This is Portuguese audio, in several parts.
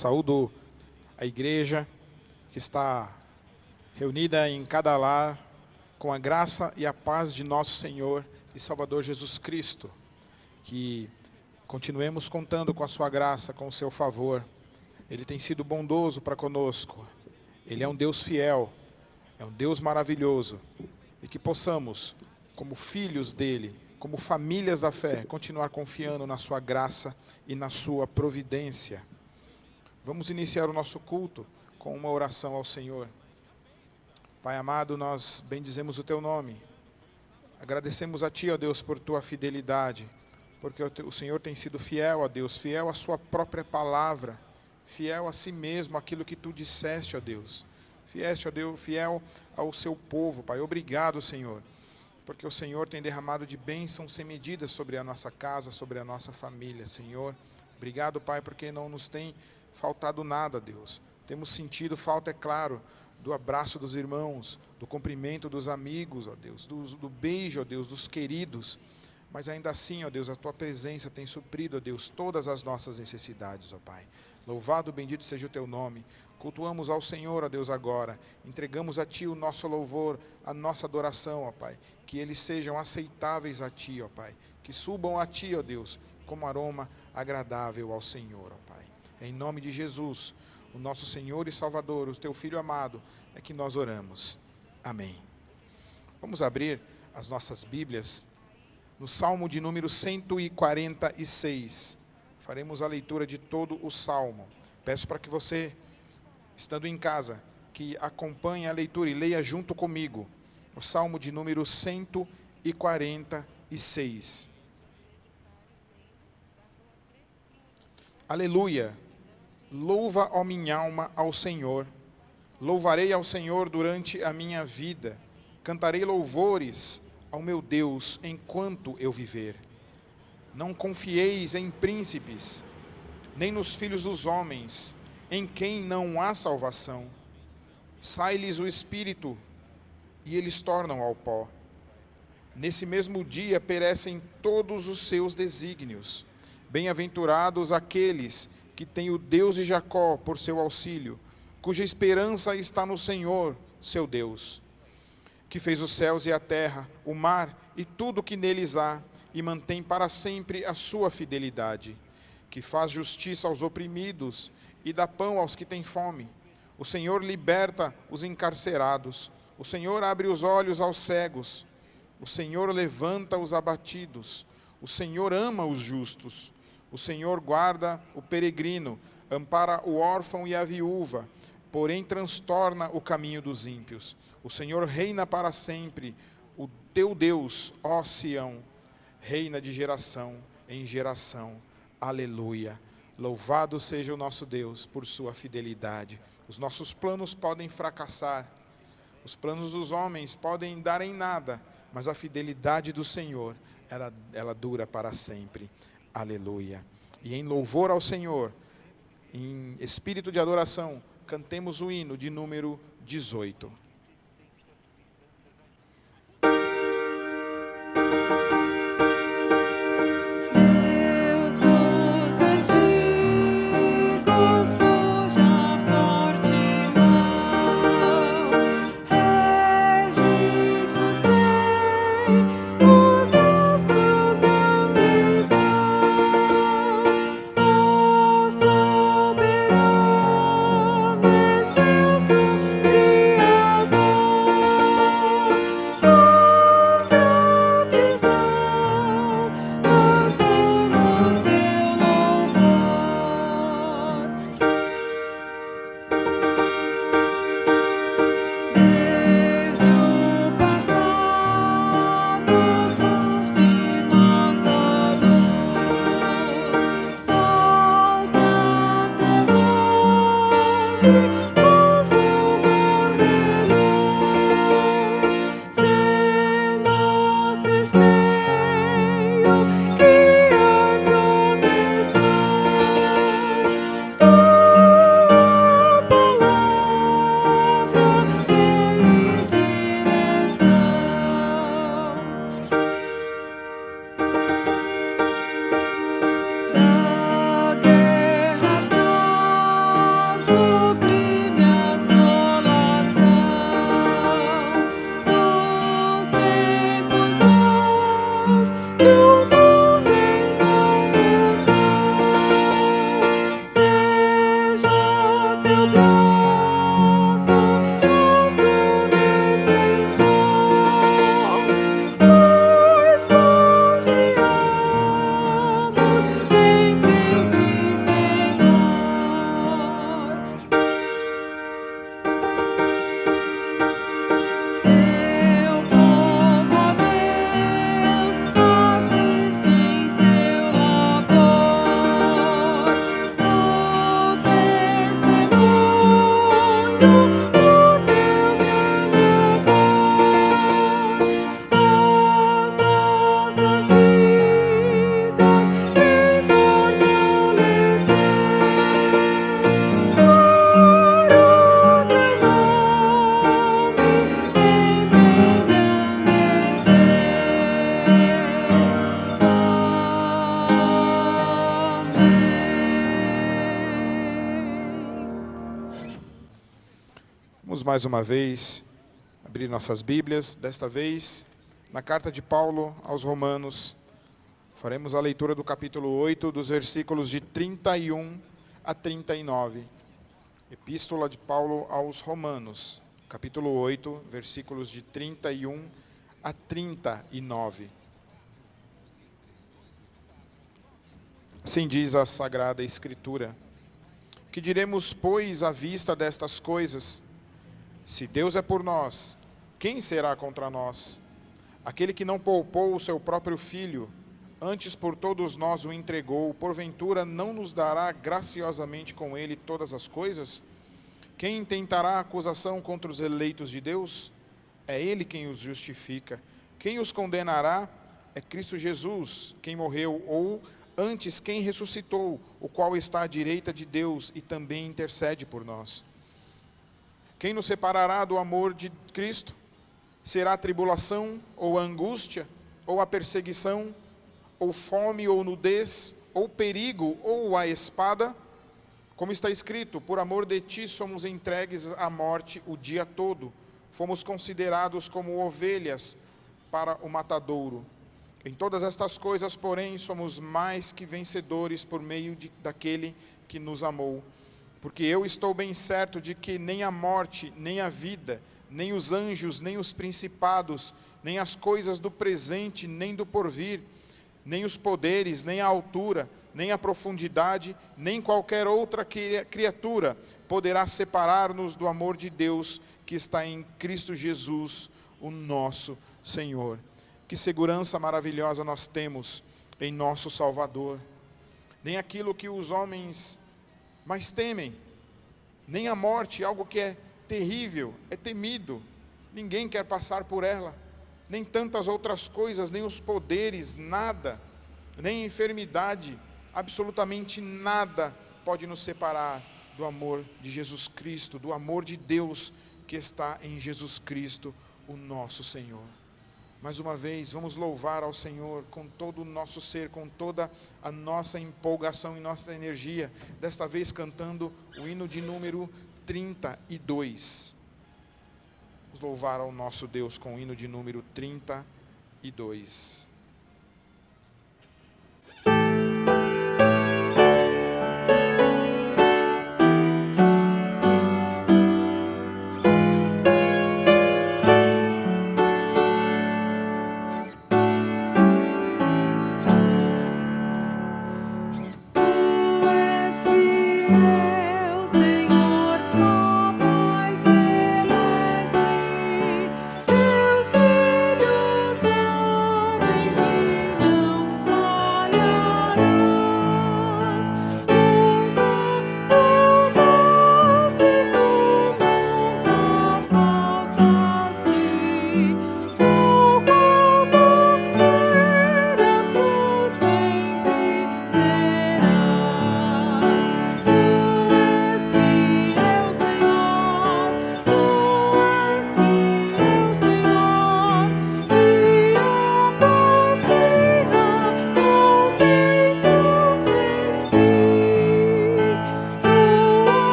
Saúdo a igreja que está reunida em cada lar com a graça e a paz de nosso Senhor e Salvador Jesus Cristo. Que continuemos contando com a sua graça, com o seu favor. Ele tem sido bondoso para conosco. Ele é um Deus fiel, é um Deus maravilhoso. E que possamos, como filhos dele, como famílias da fé, continuar confiando na sua graça e na sua providência. Vamos iniciar o nosso culto com uma oração ao Senhor. Pai amado, nós bendizemos o teu nome. Agradecemos a ti, ó Deus, por tua fidelidade, porque o Senhor tem sido fiel, ó Deus, fiel à sua própria palavra, fiel a si mesmo, aquilo que tu disseste, ó Deus. Fiel ao seu povo, Pai. Obrigado, Senhor, porque o Senhor tem derramado de bênçãos sem medida sobre a nossa casa, sobre a nossa família, Senhor. Obrigado, Pai, porque não nos tem faltado nada, Deus. Temos sentido falta, é claro, do abraço dos irmãos, do cumprimento dos amigos, ó Deus, do beijo, ó Deus, dos queridos. Mas ainda assim, ó Deus, a tua presença tem suprido, ó Deus, todas as nossas necessidades, ó Pai. Louvado, bendito seja o teu nome. Cultuamos ao Senhor, ó Deus, agora. Entregamos a ti o nosso louvor, a nossa adoração, ó Pai. Que eles sejam aceitáveis a ti, ó Pai. Que subam a ti, ó Deus, como aroma agradável ao Senhor, ó Pai. Em nome de Jesus, o nosso Senhor e Salvador, o teu Filho amado, é que nós oramos. Amém. Vamos abrir as nossas Bíblias no Salmo de número 146. Faremos a leitura de todo o Salmo. Peço para que você, estando em casa, que acompanhe a leitura e leia junto comigo o Salmo de número 146. Aleluia! Louva, ó minha alma, ao Senhor. Louvarei ao Senhor durante a minha vida. Cantarei louvores ao meu Deus enquanto eu viver. Não confieis em príncipes, nem nos filhos dos homens, em quem não há salvação. Sai-lhes o espírito, e eles tornam ao pó. Nesse mesmo dia perecem todos os seus desígnios. Bem-aventurados aqueles que têm o Deus de Jacó por seu auxílio, cuja esperança está no Senhor, seu Deus, que fez os céus e a terra, o mar e tudo o que neles há, e mantém para sempre a sua fidelidade, que faz justiça aos oprimidos e dá pão aos que têm fome. O Senhor liberta os encarcerados, o Senhor abre os olhos aos cegos, o Senhor levanta os abatidos, o Senhor ama os justos, o Senhor guarda o peregrino, ampara o órfão e a viúva, porém transtorna o caminho dos ímpios. O Senhor reina para sempre, o teu Deus, ó Sião, reina de geração em geração. Aleluia. Louvado seja o nosso Deus por sua fidelidade. Os nossos planos podem fracassar, os planos dos homens podem dar em nada, mas a fidelidade do Senhor, ela dura para sempre. Aleluia. E em louvor ao Senhor, em espírito de adoração, cantemos o hino de número 18. Criador. mais uma vez abrir nossas Bíblias, desta vez na carta de Paulo aos Romanos. Faremos a leitura do capítulo 8, dos versículos de 31 a 39. Epístola de Paulo aos Romanos, capítulo 8, versículos de 31 a 39. Assim diz a Sagrada Escritura: que diremos, pois, à vista destas coisas? Se Deus é por nós, quem será contra nós? Aquele que não poupou o seu próprio filho, antes por todos nós o entregou, porventura não nos dará graciosamente com ele todas as coisas? Quem intentará acusação contra os eleitos de Deus? É ele quem os justifica. Quem os condenará? É Cristo Jesus, quem morreu, ou antes quem ressuscitou, o qual está à direita de Deus e também intercede por nós. Quem nos separará do amor de Cristo? Será a tribulação, ou a angústia, ou a perseguição, ou fome, ou nudez, ou perigo, ou a espada? Como está escrito, por amor de ti somos entregues à morte o dia todo. Fomos considerados como ovelhas para o matadouro. Em todas estas coisas, porém, somos mais que vencedores por meio daquele que nos amou. Porque eu estou bem certo de que nem a morte, nem a vida, nem os anjos, nem os principados, nem as coisas do presente, nem do porvir, nem os poderes, nem a altura, nem a profundidade, nem qualquer outra criatura poderá separar-nos do amor de Deus que está em Cristo Jesus, o nosso Senhor. Que segurança maravilhosa nós temos em nosso Salvador. Nem aquilo que os homens mais temem, nem a morte, algo que é terrível, é temido. Ninguém quer passar por ela. Nem tantas outras coisas, nem os poderes, nada, nem a enfermidade, absolutamente nada pode nos separar do amor de Jesus Cristo, do amor de Deus que está em Jesus Cristo, o nosso Senhor. Mais uma vez, vamos louvar ao Senhor com todo o nosso ser, com toda a nossa empolgação e nossa energia, desta vez cantando o hino de número 32. Vamos louvar ao nosso Deus com o hino de número 32. Deus Filho,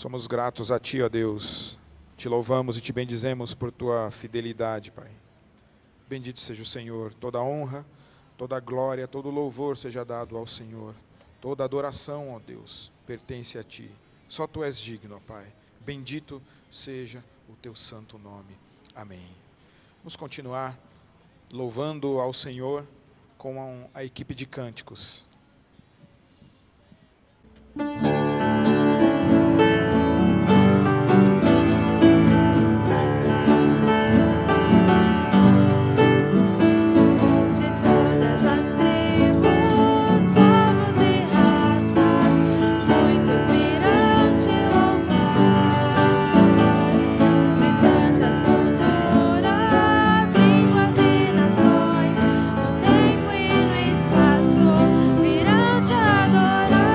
Somos gratos a Ti, ó Deus. Te louvamos e Te bendizemos por Tua fidelidade, Pai. Bendito seja o Senhor. Toda honra, toda glória, todo louvor seja dado ao Senhor. Toda adoração, ó Deus, pertence a Ti. Só Tu és digno, ó Pai. Bendito seja o Teu santo nome. Amém. Vamos continuar louvando ao Senhor com a equipe de cânticos. Virão te adorar.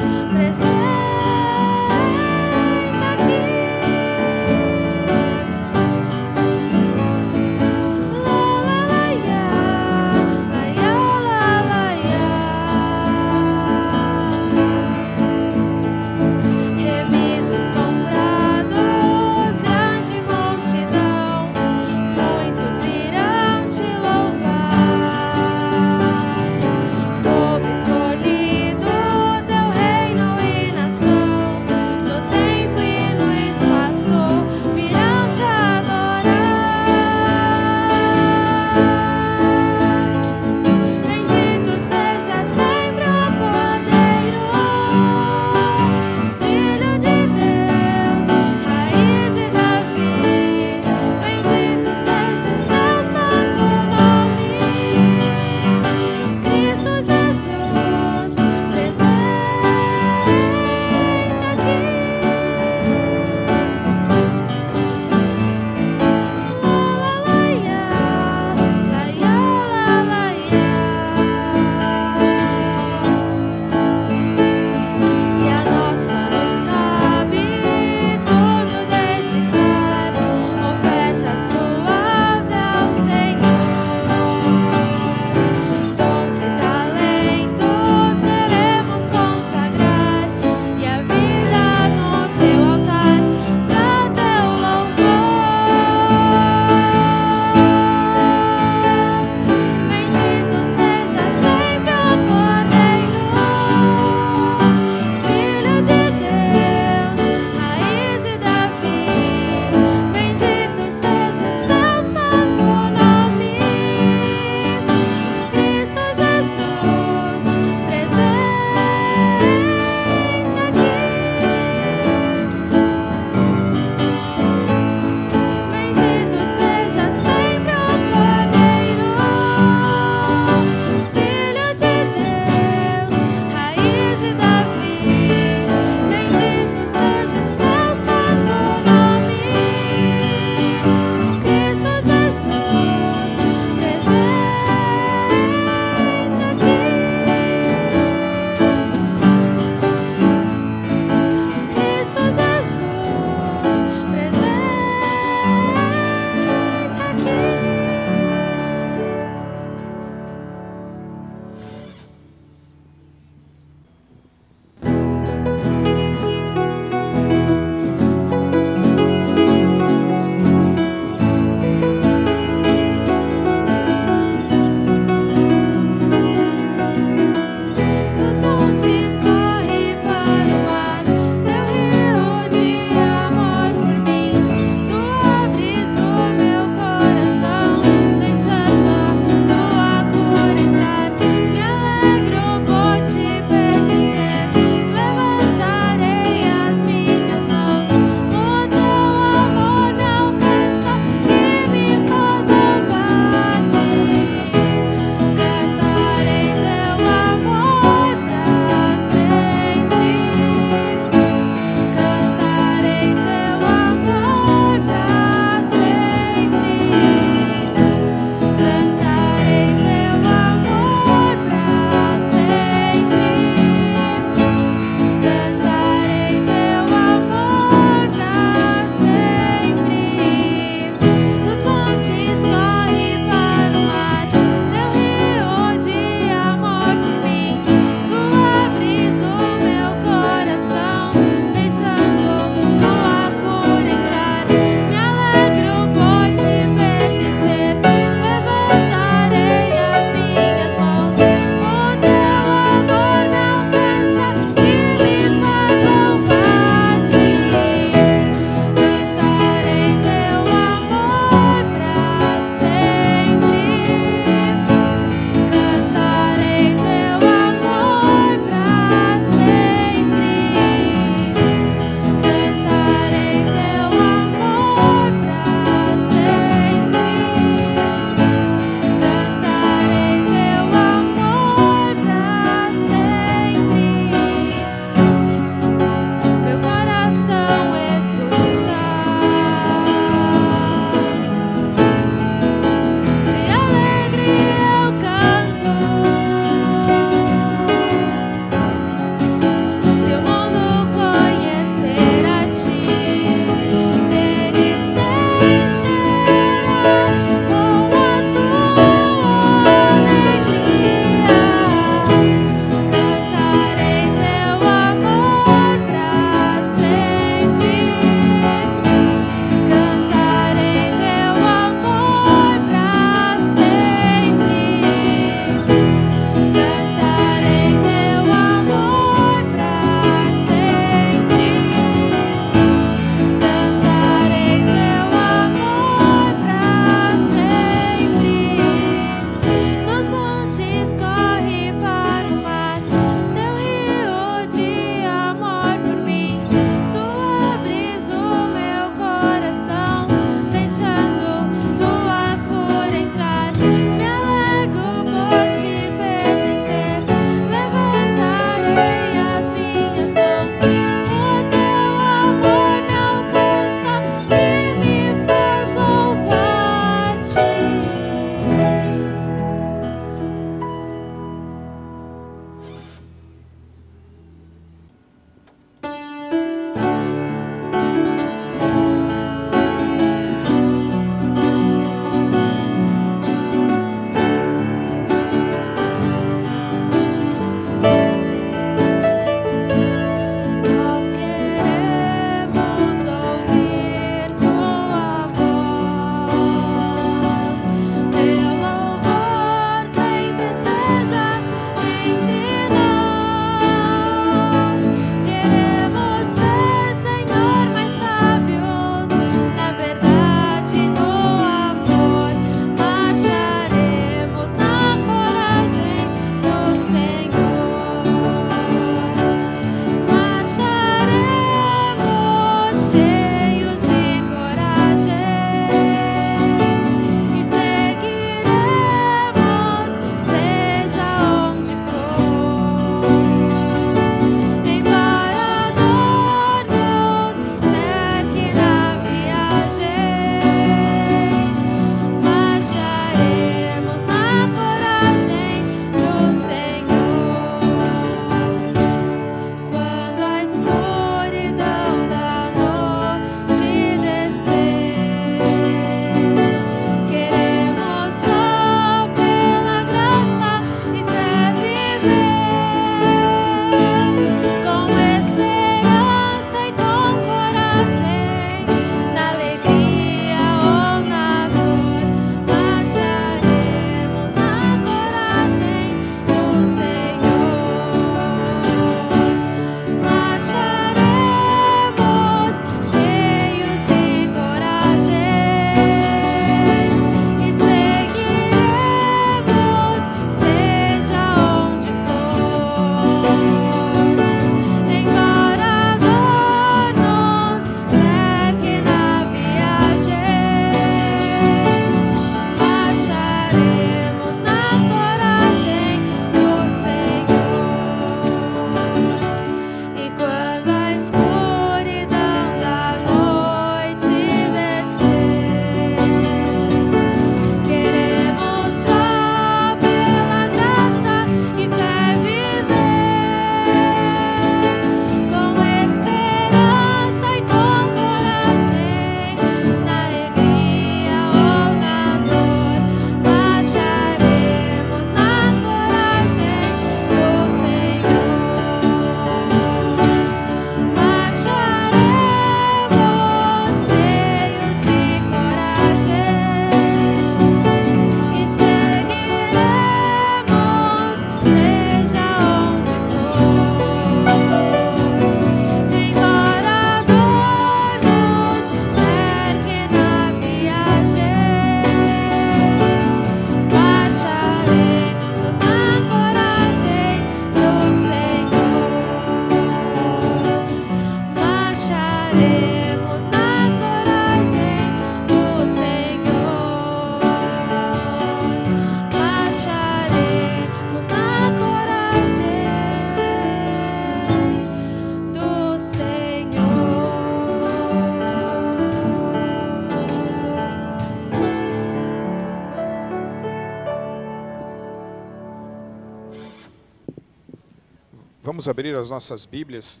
Vamos abrir as nossas Bíblias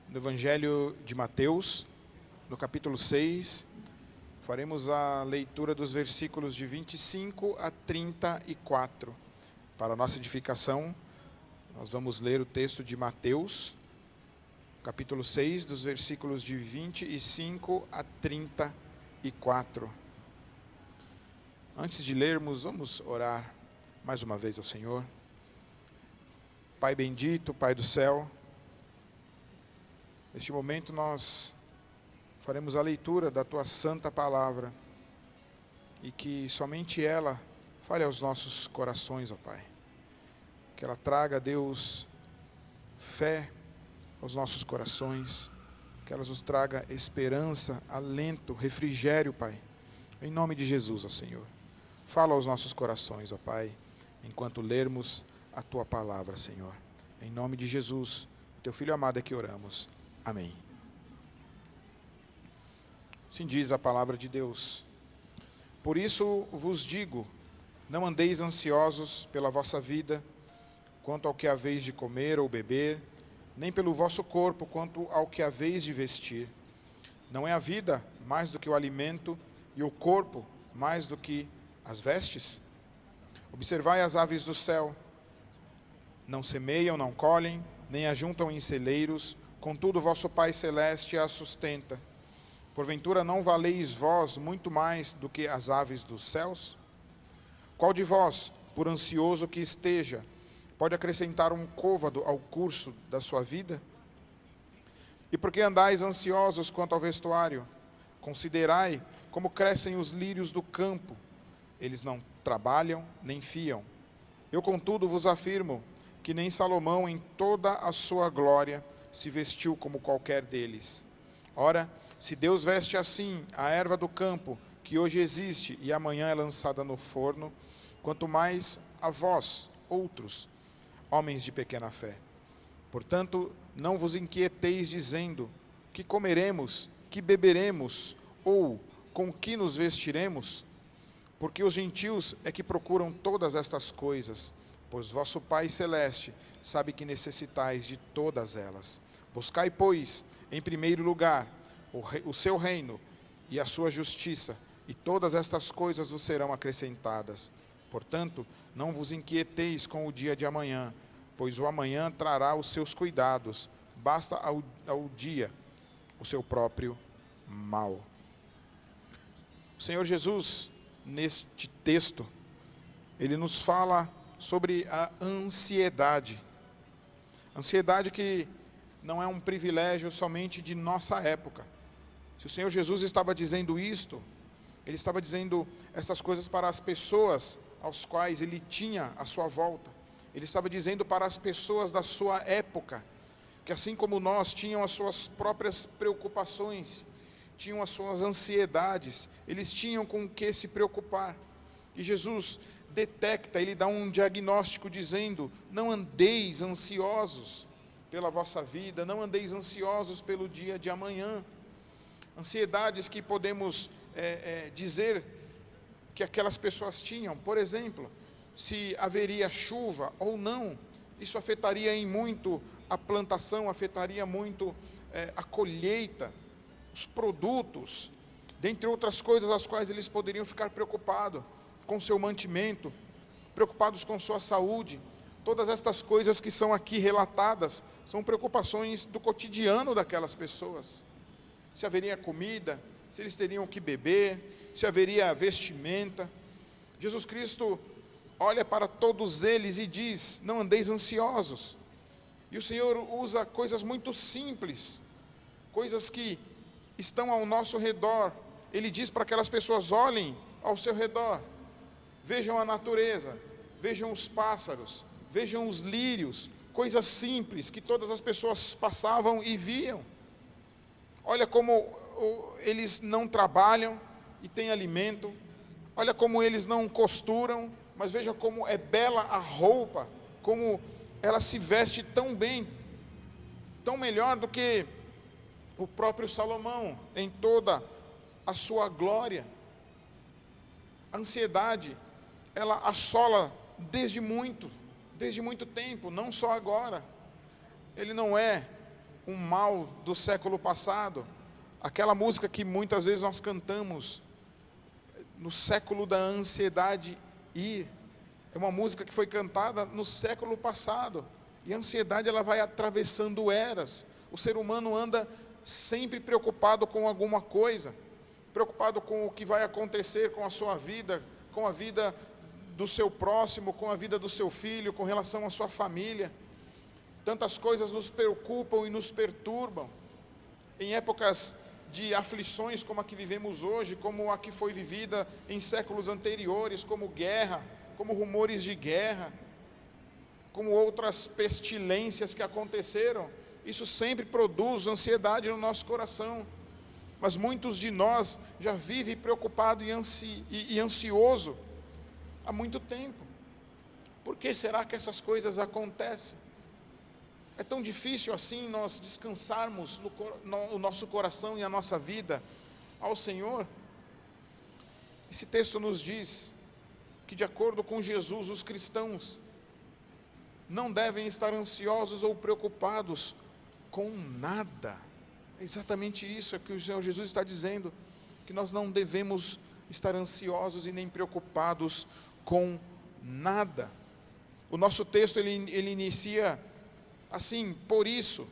no Evangelho de Mateus, no capítulo 6. Faremos a leitura dos versículos de 25 a 34. Para a nossa edificação, nós vamos ler o texto de Mateus, capítulo 6, dos versículos de 25 a 34. Antes de lermos, vamos orar mais uma vez ao Senhor. Pai bendito, Pai do céu, neste momento nós faremos a leitura da Tua santa palavra e que somente ela fale aos nossos corações, ó Pai. Que ela traga, Deus, fé aos nossos corações, que ela nos traga esperança, alento, refrigério, Pai. Em nome de Jesus, ó Senhor. Fala aos nossos corações, ó Pai, enquanto lermos a Tua palavra, Senhor. Em nome de Jesus, Teu Filho amado é que oramos. Amém. Assim diz a palavra de Deus. Por isso vos digo, não andeis ansiosos pela vossa vida, quanto ao que haveis de comer ou beber, nem pelo vosso corpo, quanto ao que haveis de vestir. Não é a vida mais do que o alimento, e o corpo mais do que as vestes? Observai as aves do céu, não semeiam, não colhem, nem ajuntam em celeiros, contudo vosso Pai Celeste as sustenta. Porventura não valeis vós muito mais do que as aves dos céus? Qual de vós, por ansioso que esteja, pode acrescentar um côvado ao curso da sua vida? E por que andais ansiosos quanto ao vestuário? Considerai como crescem os lírios do campo. Eles não trabalham, nem fiam. Eu, contudo, vos afirmo que nem Salomão, em toda a sua glória, se vestiu como qualquer deles. Ora, se Deus veste assim a erva do campo, que hoje existe e amanhã é lançada no forno, quanto mais a vós, outros, homens de pequena fé. Portanto, não vos inquieteis dizendo, que comeremos, que beberemos, ou com que nos vestiremos? Porque os gentios é que procuram todas estas coisas, pois vosso Pai Celeste sabe que necessitais de todas elas. Buscai, pois, em primeiro lugar, o seu reino e a sua justiça, e todas estas coisas vos serão acrescentadas. Portanto, não vos inquieteis com o dia de amanhã, pois o amanhã trará os seus cuidados, basta ao dia o seu próprio mal. O Senhor Jesus, neste texto, Ele nos fala sobre a ansiedade. Ansiedade que não é um privilégio somente de nossa época. Se o Senhor Jesus estava dizendo isto, Ele estava dizendo essas coisas para as pessoas aos quais Ele tinha à sua volta. Ele estava dizendo para as pessoas da sua época, que assim como nós, tinham as suas próprias preocupações, tinham as suas ansiedades, eles tinham com o que se preocupar. E Jesus detecta, Ele dá um diagnóstico dizendo, não andeis ansiosos pela vossa vida, não andeis ansiosos pelo dia de amanhã. Ansiedades que podemos dizer que aquelas pessoas tinham, por exemplo, se haveria chuva ou não, isso afetaria em muito a plantação, afetaria muito a colheita, os produtos, dentre outras coisas as quais eles poderiam ficar preocupados com seu mantimento, preocupados com sua saúde. Todas estas coisas que são aqui relatadas são preocupações do cotidiano daquelas pessoas. Se haveria comida, se eles teriam o que beber, se haveria vestimenta. Jesus Cristo olha para todos eles e diz, não andeis ansiosos. E o Senhor usa coisas muito simples, coisas que estão ao nosso redor. Ele diz para aquelas pessoas, olhem ao seu redor, vejam a natureza, vejam os pássaros, vejam os lírios, coisas simples que todas as pessoas passavam e viam. Olha como eles não trabalham e têm alimento, olha como eles não costuram, mas veja como é bela a roupa, como ela se veste tão bem, tão melhor do que o próprio Salomão, em toda a sua glória. A ansiedade, ela assola desde muito tempo, não só agora. ele não é um mal do século passado. Aquela música que muitas vezes nós cantamos, no século da ansiedade, é uma música que foi cantada no século passado. E a ansiedade, ela vai atravessando eras. O ser humano anda sempre preocupado com alguma coisa, preocupado com o que vai acontecer com a sua vida, com a vida do seu próximo, com a vida do seu filho, com relação à sua família. Tantas coisas nos preocupam e nos perturbam. Em épocas de aflições como a que vivemos hoje, como a que foi vivida em séculos anteriores, como guerra, como rumores de guerra, como outras pestilências que aconteceram, isso sempre produz ansiedade no nosso coração. Mas muitos de nós já vivem preocupado e ansioso há muito tempo. Por que será que essas coisas acontecem? É tão difícil assim nós descansarmos no nosso coração e a nossa vida ao Senhor? Esse texto nos diz que, de acordo com Jesus, os cristãos não devem estar ansiosos ou preocupados com nada. É exatamente isso que o Senhor Jesus está dizendo, que nós não devemos estar ansiosos e nem preocupados com nada. O nosso texto, ele inicia assim, por isso,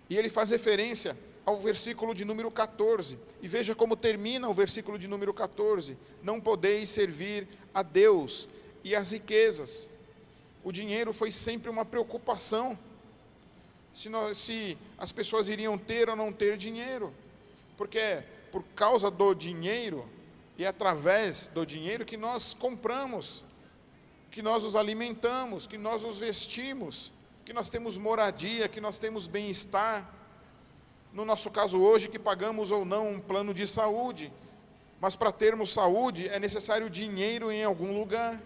e ele faz referência ao versículo de número 14, e veja como termina o versículo de número 14: não podeis servir a Deus e às riquezas. O dinheiro foi sempre uma preocupação, se as pessoas iriam ter ou não ter dinheiro, porque é por causa do dinheiro, e através do dinheiro que nós compramos, que nós os alimentamos, que nós os vestimos, que nós temos moradia, que nós temos bem-estar. No nosso caso hoje, que pagamos ou não um plano de saúde, mas para termos saúde é necessário dinheiro em algum lugar.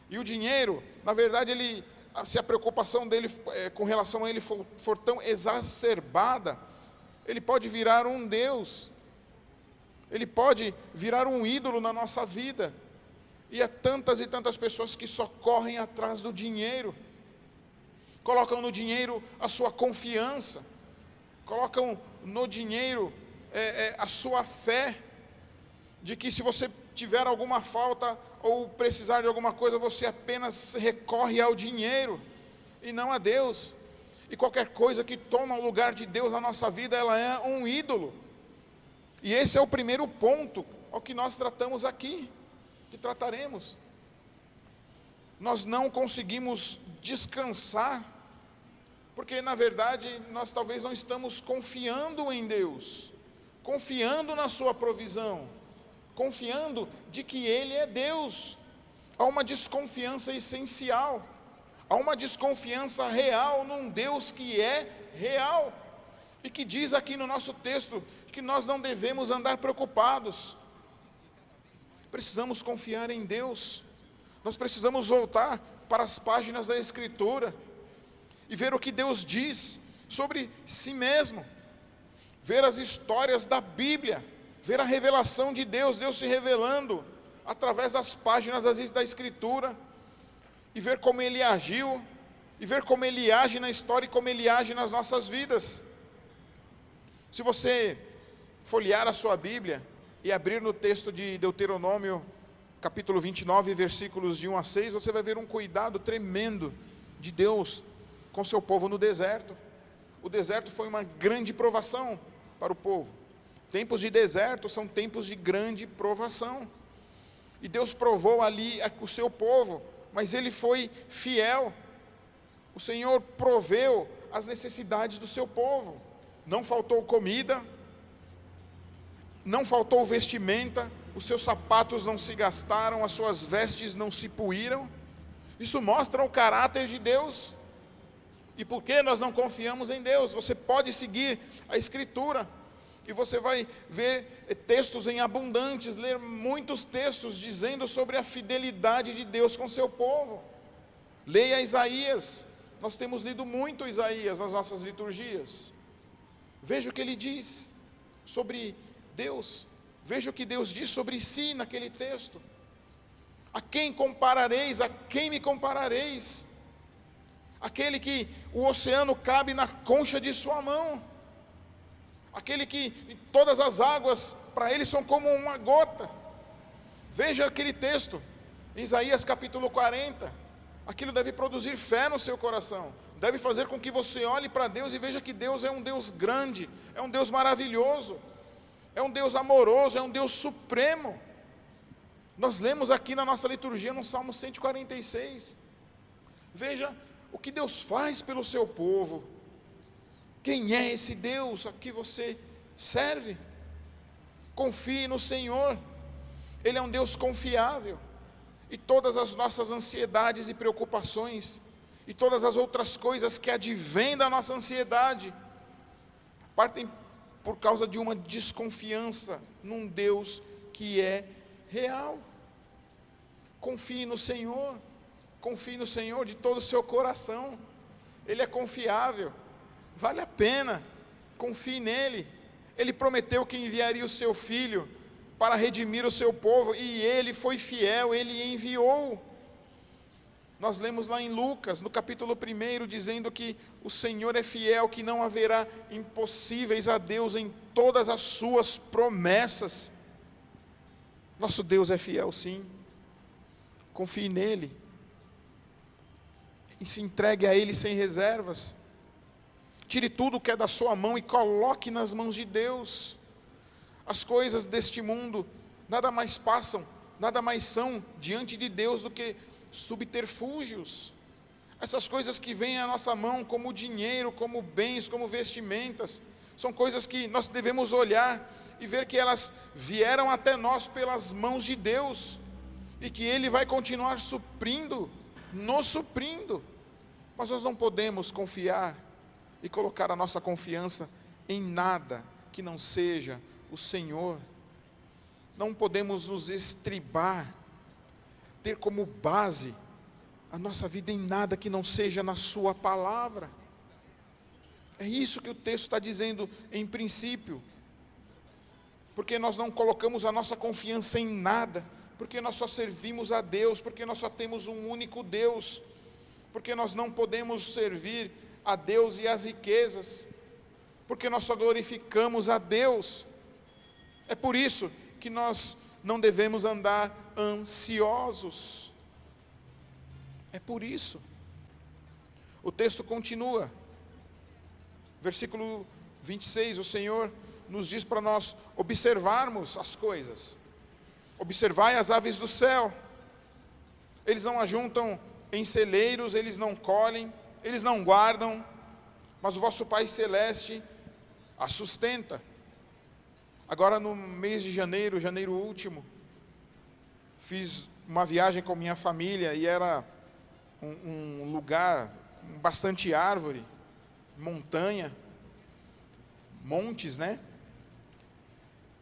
E o dinheiro, na verdade, se a preocupação dele com relação a ele for tão exacerbada, ele pode virar um Deus, ele pode virar um ídolo na nossa vida. E há tantas e tantas pessoas que só correm atrás do dinheiro, colocam no dinheiro a sua confiança, colocam no dinheiro a sua fé, de que se você tiver alguma falta ou precisar de alguma coisa, você apenas recorre ao dinheiro e não a Deus. E qualquer coisa que toma o lugar de Deus na nossa vida, ela é um ídolo. E esse é o primeiro ponto ao que nós tratamos aqui, que trataremos. Nós não conseguimos descansar, porque na verdade nós talvez não estamos confiando em Deus, confiando na sua provisão, confiando de que Ele é Deus. Há uma desconfiança essencial, há uma desconfiança real num Deus que é real, e que diz aqui no nosso texto, que nós não devemos andar preocupados. Precisamos confiar em Deus, nós precisamos voltar para as páginas da Escritura, e ver o que Deus diz sobre si mesmo, ver as histórias da Bíblia, ver a revelação de Deus, Deus se revelando através das páginas da Escritura, e ver como Ele agiu, e ver como Ele age na história e como Ele age nas nossas vidas. Se você folhear a sua Bíblia e abrir no texto de Deuteronômio, capítulo 29, versículos de 1 a 6, você vai ver um cuidado tremendo de Deus com seu povo no deserto. O deserto foi uma grande provação para o povo. Tempos de deserto são tempos de grande provação. E Deus provou ali o seu povo, mas Ele foi fiel. O Senhor proveu as necessidades do seu povo. Não faltou comida, não faltou vestimenta, os seus sapatos não se gastaram, as suas vestes não se puíram. Isso mostra o caráter de Deus. E por que nós não confiamos em Deus? Você pode seguir a Escritura, e você vai ver textos em abundantes, ler muitos textos dizendo sobre a fidelidade de Deus com seu povo. Leia Isaías, nós temos lido muito Isaías nas nossas liturgias. Veja o que ele diz sobre Deus, veja o que Deus diz sobre si naquele texto. A quem comparareis? A quem me comparareis? aquele que o oceano cabe na concha de sua mão, aquele que todas as águas para ele são como uma gota. Veja aquele texto, Isaías capítulo 40, aquilo deve produzir fé no seu coração, deve fazer com que você olhe para Deus e veja que Deus é um Deus grande, é um Deus maravilhoso, é um Deus amoroso, é um Deus supremo. Nós lemos aqui na nossa liturgia no Salmo 146, veja o que Deus faz pelo seu povo. Quem é esse Deus a que você serve? Confie no Senhor, Ele é um Deus confiável, e todas as nossas ansiedades e preocupações, e todas as outras coisas que advêm da nossa ansiedade, partem por causa de uma desconfiança num Deus que é real. Confie no Senhor de todo o seu coração, Ele é confiável, vale a pena, confie nele. Ele prometeu que enviaria o seu Filho para redimir o seu povo, e Ele foi fiel, Ele enviou. Nós lemos lá em Lucas, no capítulo 1, dizendo que o Senhor é fiel, que não haverá impossíveis a Deus em todas as suas promessas. Nosso Deus é fiel, sim. Confie nele e se entregue a Ele sem reservas. Tire tudo que é da sua mão e coloque nas mãos de Deus. As coisas deste mundo nada mais passam, nada mais são diante de Deus do que subterfúgios. Essas coisas que vêm à nossa mão, como dinheiro, como bens, como vestimentas, são coisas que nós devemos olhar e ver que elas vieram até nós pelas mãos de Deus, e que Ele vai continuar suprindo, nos suprindo. Mas nós não podemos confiar e colocar a nossa confiança em nada que não seja o Senhor. Não podemos nos estribar, ter como base a nossa vida em nada que não seja na sua palavra. É isso que o texto está dizendo em princípio. Porque nós não colocamos a nossa confiança em nada, porque nós só servimos a Deus, porque nós só temos um único Deus, porque nós não podemos servir a Deus e as riquezas, porque nós só glorificamos a Deus. É por isso que nós não devemos andar ansiosos. É por isso. O texto continua, versículo 26, o Senhor nos diz para nós observarmos as coisas. Observai as aves do céu, eles não ajuntam em celeiros, eles não colhem, eles não guardam, mas o vosso Pai Celeste a sustenta. Agora no mês de janeiro último, fiz uma viagem com minha família, e era um lugar com bastante árvore, montanha, montes, né?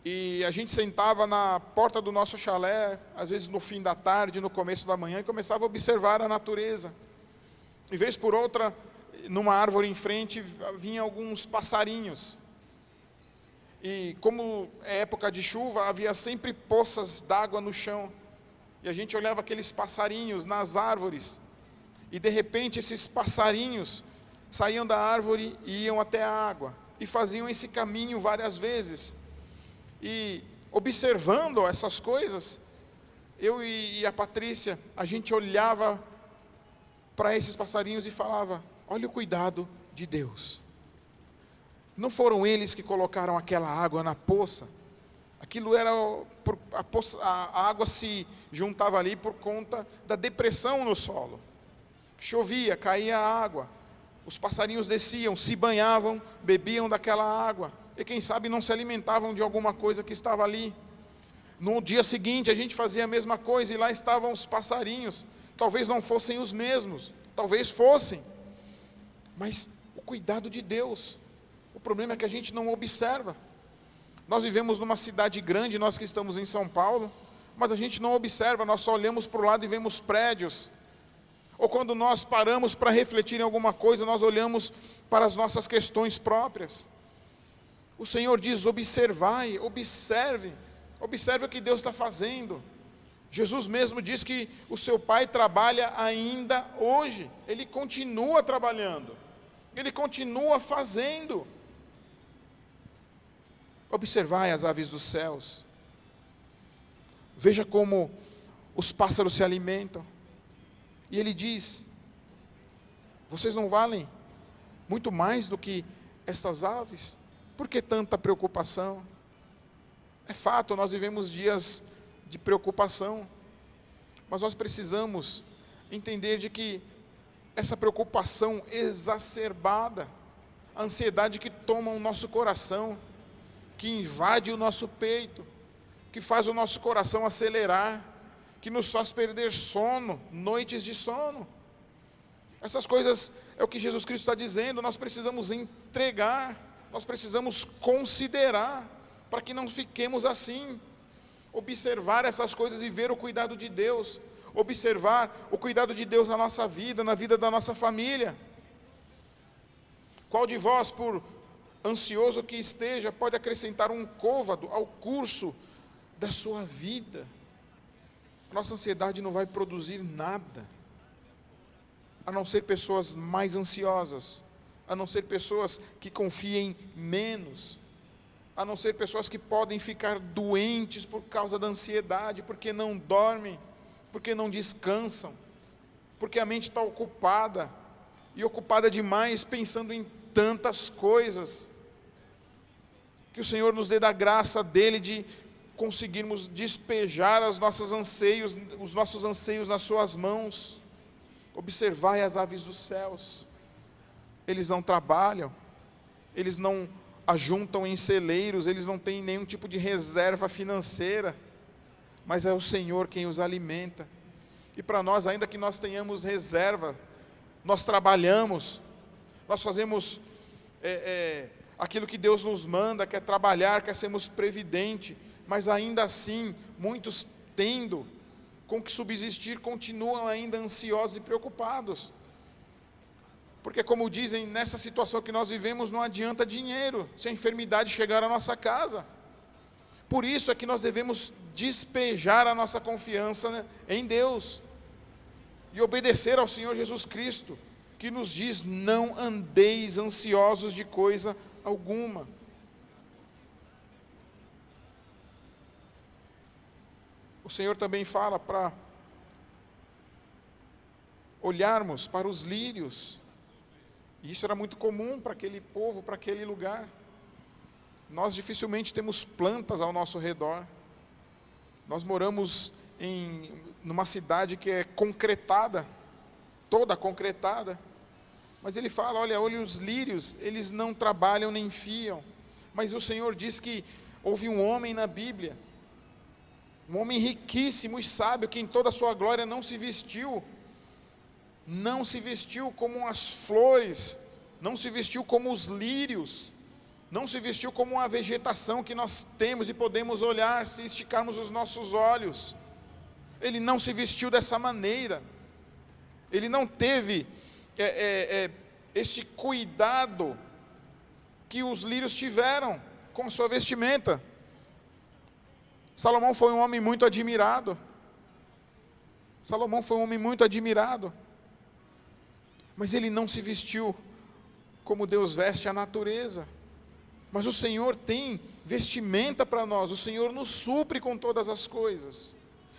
E a gente sentava na porta do nosso chalé, às vezes no fim da tarde, no começo da manhã, e começava a observar a natureza. E vez por outra, numa árvore em frente, vinham alguns passarinhos. E como é época de chuva, havia sempre poças d'água no chão. E a gente olhava aqueles passarinhos nas árvores. E de repente esses passarinhos saíam da árvore e iam até a água. E faziam esse caminho várias vezes. E observando essas coisas, eu e a Patrícia, a gente olhava para esses passarinhos e falava: olha o cuidado de Deus. Não foram eles que colocaram aquela água na poça. Aquilo era, a água se juntava ali por conta da depressão no solo. Chovia, caía a água, os passarinhos desciam, se banhavam, bebiam daquela água, e quem sabe não se alimentavam de alguma coisa que estava ali. No dia seguinte a gente fazia a mesma coisa, e lá estavam os passarinhos. Talvez não fossem os mesmos, talvez fossem, mas o cuidado de Deus. O problema é que a gente não observa. Nós vivemos numa cidade grande, nós que estamos em São Paulo, mas a gente não observa, nós só olhamos para o lado e vemos prédios. Ou quando nós paramos para refletir em alguma coisa, nós olhamos para as nossas questões próprias. O Senhor diz: observai, observe o que Deus está fazendo. Jesus mesmo diz que o seu Pai trabalha ainda hoje. Ele continua trabalhando. Ele continua fazendo. Observai as aves dos céus. Veja como os pássaros se alimentam. E ele diz: vocês não valem muito mais do que essas aves? Por que tanta preocupação? É fato, nós vivemos dias de preocupação, mas nós precisamos entender de que essa preocupação exacerbada, a ansiedade que toma o nosso coração, que invade o nosso peito, que faz o nosso coração acelerar, que nos faz perder sono, noites de sono. Essas coisas é o que Jesus Cristo está dizendo, nós precisamos entregar, nós precisamos considerar, para que não fiquemos assim. Observar essas coisas e ver o cuidado de Deus, observar o cuidado de Deus na nossa vida, na vida da nossa família. Qual de vós, por ansioso que esteja, pode acrescentar um côvado ao curso da sua vida? A nossa ansiedade não vai produzir nada, a não ser pessoas mais ansiosas, a não ser pessoas que confiem menos, a não ser pessoas que podem ficar doentes por causa da ansiedade, porque não dormem, porque não descansam, porque a mente está ocupada, e ocupada demais, pensando em tantas coisas. Que o Senhor nos dê da graça dEle, de conseguirmos despejar os nossos anseios nas suas mãos. Observai as aves dos céus, eles não trabalham, eles não ajuntam em celeiros, eles não têm nenhum tipo de reserva financeira, mas é o Senhor quem os alimenta. E para nós, ainda que nós tenhamos reserva, nós trabalhamos, nós fazemos aquilo que Deus nos manda, quer trabalhar, quer sermos previdente, mas ainda assim, muitos tendo com que subsistir, continuam ainda ansiosos e preocupados. Porque, como dizem, nessa situação que nós vivemos, não adianta dinheiro, se a enfermidade chegar à nossa casa. Por isso é que nós devemos despejar a nossa confiança, né, em Deus, e obedecer ao Senhor Jesus Cristo, que nos diz: não andeis ansiosos de coisa alguma. O Senhor também fala para olharmos para os lírios, e isso era muito comum para aquele povo, para aquele lugar. Nós dificilmente temos plantas ao nosso redor. Nós moramos numa cidade que é concretada, toda concretada. Mas ele fala: olha os lírios, eles não trabalham nem fiam. Mas o Senhor diz que houve um homem na Bíblia, um homem riquíssimo e sábio, que em toda a sua glória não se vestiu como as flores, não se vestiu como os lírios, não se vestiu como uma vegetação que nós temos e podemos olhar se esticarmos os nossos olhos. Ele não se vestiu dessa maneira, ele não teve esse cuidado que os lírios tiveram com a sua vestimenta. Salomão foi um homem muito admirado. Mas ele não se vestiu como Deus veste a natureza. Mas o Senhor tem vestimenta para nós, o Senhor nos supre com todas as coisas.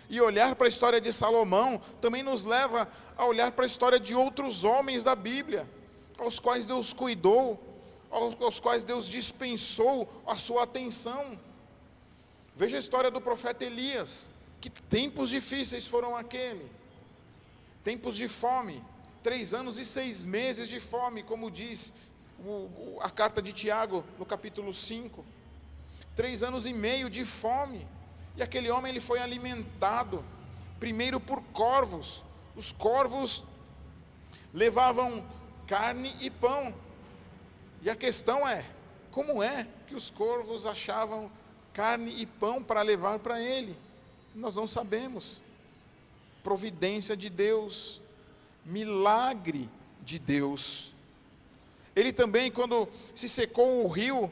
E olhar para a história de Salomão também nos leva a olhar para a história de outros homens da Bíblia, aos quais Deus cuidou, aos quais Deus dispensou a sua atenção. Veja a história do profeta Elias. Que tempos difíceis foram aquele. Tempos de fome, 3 anos e 6 meses de fome, como diz a carta de Tiago, no capítulo 5. 3 anos e meio de fome. E aquele homem, ele foi alimentado, primeiro por corvos. Os corvos levavam carne e pão. E a questão é, como é que os corvos achavam carne e pão para levar para ele? Nós não sabemos. Providência de Deus, milagre de Deus. Ele também, quando se secou o rio,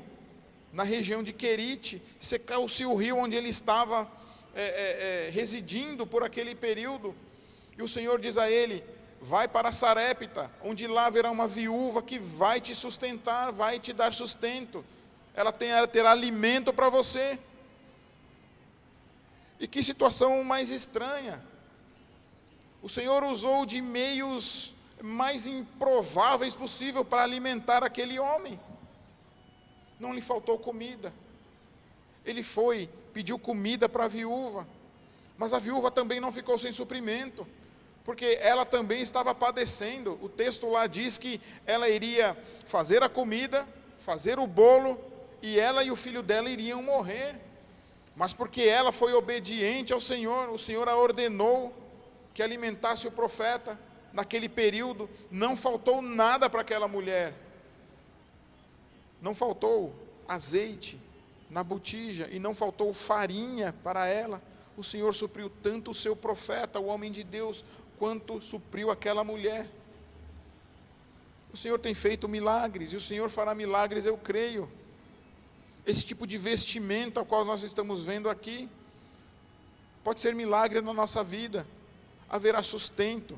na região de Querite, secou-se o rio onde ele estava residindo por aquele período. E o Senhor diz a ele: vai para Sarepta, onde lá haverá uma viúva que vai te sustentar, vai te dar sustento. Ela terá alimento para você. E que situação mais estranha. O Senhor usou de meios mais improváveis possível para alimentar aquele homem. Não lhe faltou comida. Ele foi, pediu comida para a viúva. Mas a viúva também não ficou sem suprimento, porque ela também estava padecendo. O texto lá diz que ela iria fazer a comida, fazer o bolo, e ela e o filho dela iriam morrer. Mas porque ela foi obediente ao Senhor, o Senhor a ordenou que alimentasse o profeta. Naquele período, não faltou nada para aquela mulher. Não faltou azeite na botija, e não faltou farinha para ela. O Senhor supriu tanto o seu profeta, o homem de Deus, quanto supriu aquela mulher. O Senhor tem feito milagres, e o Senhor fará milagres, eu creio. Esse tipo de vestimento ao qual nós estamos vendo aqui, pode ser milagre na nossa vida. Haverá sustento,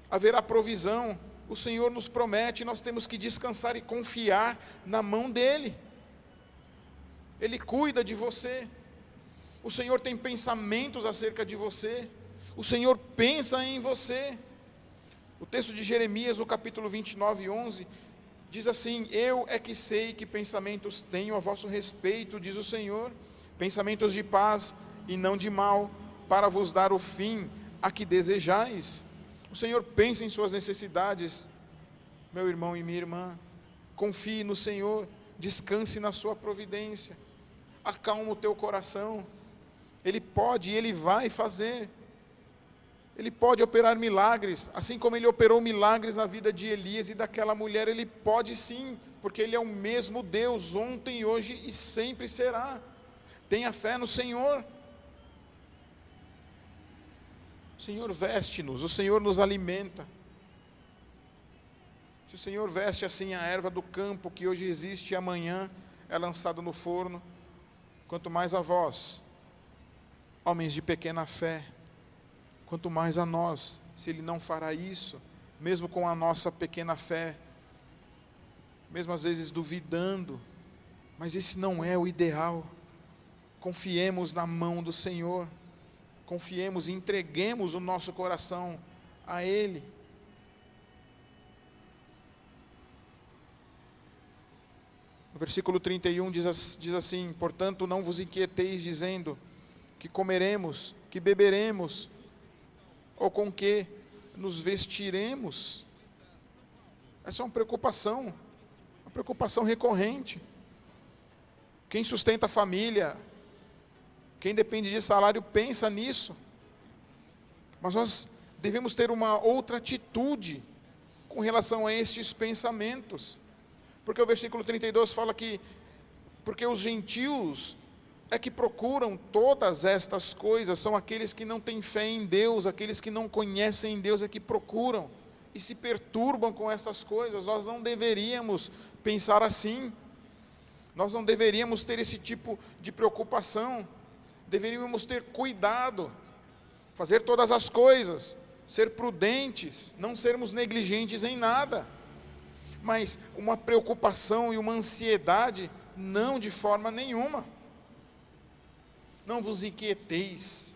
haverá provisão. O Senhor nos promete, nós temos que descansar e confiar na mão dEle. Ele cuida de você. O Senhor tem pensamentos acerca de você. O Senhor pensa em você. O texto de Jeremias, no capítulo 29, 11, diz assim: eu é que sei que pensamentos tenho a vosso respeito, diz o Senhor, pensamentos de paz e não de mal, para vos dar o fim a que desejais. O Senhor pensa em suas necessidades. Meu irmão e minha irmã, confie no Senhor, descanse na sua providência, acalma o teu coração. Ele pode e Ele vai fazer. Ele pode operar milagres, assim como Ele operou milagres na vida de Elias e daquela mulher. Ele pode sim, porque Ele é o mesmo Deus, ontem, hoje e sempre será. Tenha fé no Senhor. O Senhor veste-nos, o Senhor nos alimenta. Se o Senhor veste assim a erva do campo, que hoje existe e amanhã é lançada no forno, quanto mais a vós, homens de pequena fé, quanto mais a nós, se Ele não fará isso, mesmo com a nossa pequena fé, mesmo às vezes duvidando, mas esse não é o ideal. Confiemos na mão do Senhor, confiemos e entreguemos o nosso coração a Ele. No versículo 31 diz assim: portanto não vos inquieteis dizendo, que comeremos, que beberemos, ou com que nos vestiremos. Essa é uma preocupação recorrente. Quem sustenta a família, quem depende de salário, pensa nisso. Mas nós devemos ter uma outra atitude com relação a estes pensamentos. Porque o versículo 32 fala que, porque os gentios é que procuram todas estas coisas, são aqueles que não têm fé em Deus, aqueles que não conhecem Deus é que procuram e se perturbam com essas coisas. Nós não deveríamos pensar assim, nós não deveríamos ter esse tipo de preocupação, deveríamos ter cuidado, fazer todas as coisas, ser prudentes, não sermos negligentes em nada, mas uma preocupação e uma ansiedade, não, de forma nenhuma. Não vos inquieteis,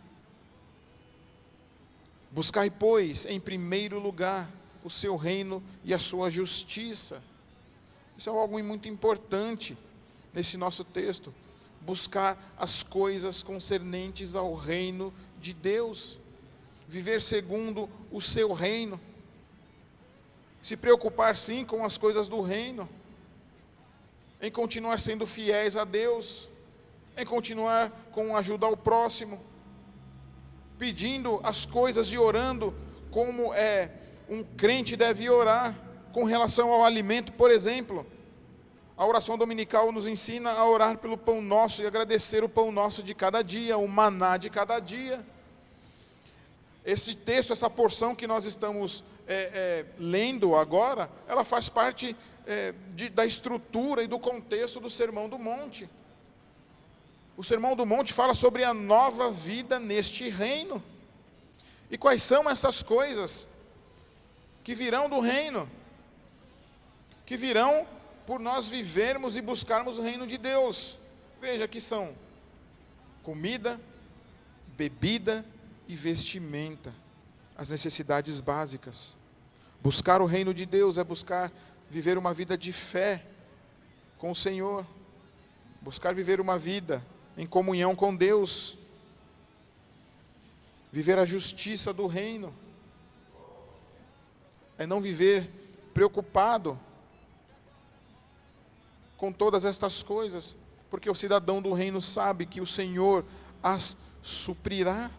buscai, pois, em primeiro lugar, o seu reino e a sua justiça. Isso é algo muito importante nesse nosso texto, buscar as coisas concernentes ao reino de Deus, viver segundo o seu reino, se preocupar sim com as coisas do reino, em continuar sendo fiéis a Deus, em continuar com ajuda ao próximo, pedindo as coisas e orando como um crente deve orar, com relação ao alimento, por exemplo. A oração dominical nos ensina a orar pelo pão nosso e agradecer o pão nosso de cada dia, o maná de cada dia. Esse texto, essa porção que nós estamos lendo agora, ela faz parte da estrutura e do contexto do Sermão do Monte. O Sermão do Monte fala sobre a nova vida neste reino. E quais são essas coisas que virão do reino? Que virão por nós vivermos e buscarmos o reino de Deus. Veja que são comida, bebida e vestimenta, as necessidades básicas. Buscar o reino de Deus é buscar viver uma vida de fé com o Senhor, buscar viver uma vida em comunhão com Deus, viver a justiça do reino, é não viver preocupado com todas estas coisas, porque o cidadão do reino sabe que o Senhor as suprirá.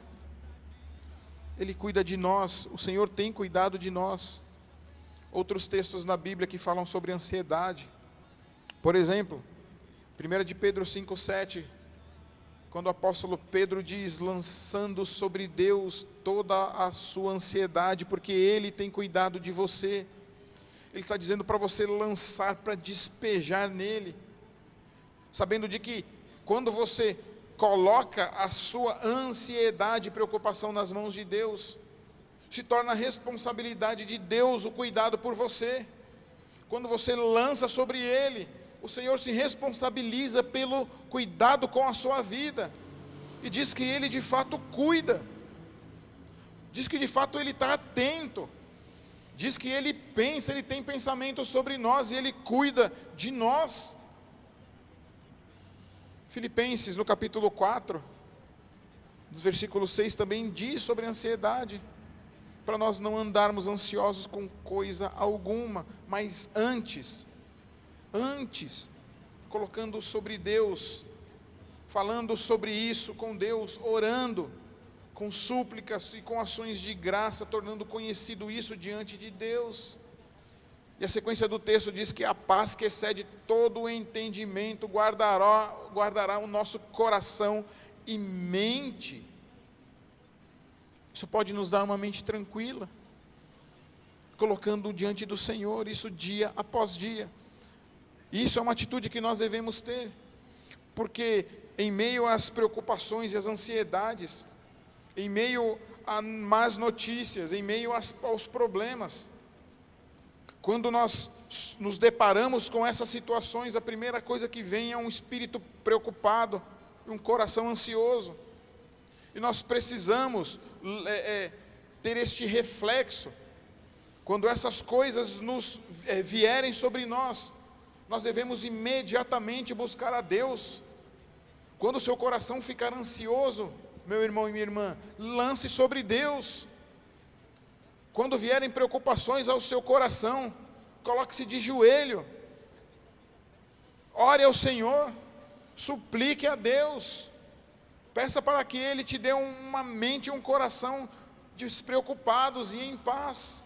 Ele cuida de nós, o Senhor tem cuidado de nós. Outros textos na Bíblia que falam sobre ansiedade. Por exemplo, 1 de Pedro 5,7, quando o apóstolo Pedro diz, lançando sobre Deus toda a sua ansiedade, porque Ele tem cuidado de você. Ele está dizendo para você lançar, para despejar nele, sabendo de que quando você coloca a sua ansiedade e preocupação nas mãos de Deus, se torna responsabilidade de Deus o cuidado por você. Quando você lança sobre Ele, o Senhor se responsabiliza pelo cuidado com a sua vida, e diz que Ele de fato cuida, diz que de fato Ele está atento, diz que Ele pensa, Ele tem pensamento sobre nós, e Ele cuida de nós. Filipenses, no capítulo 4, no versículo 6, também diz sobre ansiedade, para nós não andarmos ansiosos com coisa alguma, mas antes, colocando sobre Deus, falando sobre isso com Deus, orando, com súplicas e com ações de graça, tornando conhecido isso diante de Deus. E a sequência do texto diz que a paz que excede todo o entendimento guardará o nosso coração e mente. Isso pode nos dar uma mente tranquila, colocando diante do Senhor isso dia após dia. Isso é uma atitude que nós devemos ter, porque em meio às preocupações e às ansiedades, em meio a más notícias, em meio aos problemas, quando nós nos deparamos com essas situações, a primeira coisa que vem é um espírito preocupado, um coração ansioso. E nós precisamos ter este reflexo. Quando essas coisas vierem sobre nós, nós devemos imediatamente buscar a Deus. Quando o seu coração ficar ansioso, meu irmão e minha irmã, lance sobre Deus. Quando vierem preocupações ao seu coração, coloque-se de joelho, ore ao Senhor, suplique a Deus, peça para que Ele te dê uma mente e um coração despreocupados e em paz.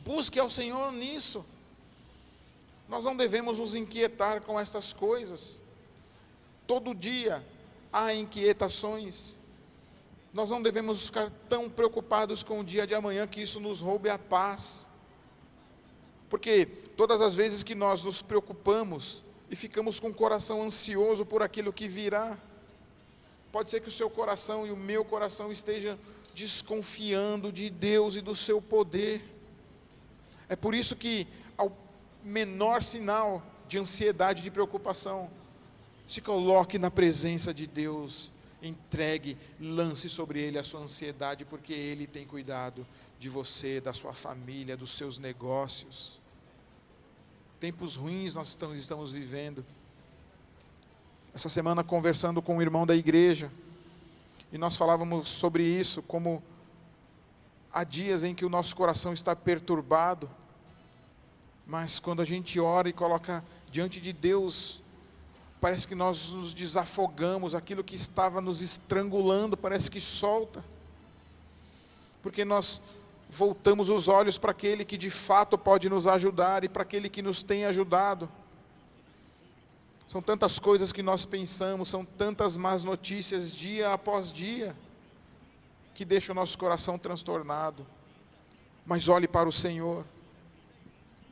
Busque ao Senhor nisso. Nós não devemos nos inquietar com essas coisas. Todo dia há inquietações. Nós não devemos ficar tão preocupados com o dia de amanhã que isso nos roube a paz. Porque todas as vezes que nós nos preocupamos e ficamos com o coração ansioso por aquilo que virá, pode ser que o seu coração e o meu coração estejam desconfiando de Deus e do seu poder. É por isso que ao menor sinal de ansiedade, de preocupação, se coloque na presença de Deus, entregue, lance sobre Ele a sua ansiedade, porque Ele tem cuidado de você, da sua família, dos seus negócios. Tempos ruins nós estamos vivendo. Essa semana conversando com um irmão da igreja, e nós falávamos sobre isso, como há dias em que o nosso coração está perturbado, mas quando a gente ora e coloca diante de Deus, parece que nós nos desafogamos, aquilo que estava nos estrangulando parece que solta, porque nós voltamos os olhos para aquele que de fato pode nos ajudar e para aquele que nos tem ajudado. São tantas coisas que nós pensamos, são tantas más notícias dia após dia, que deixam o nosso coração transtornado. Mas olhe para o Senhor,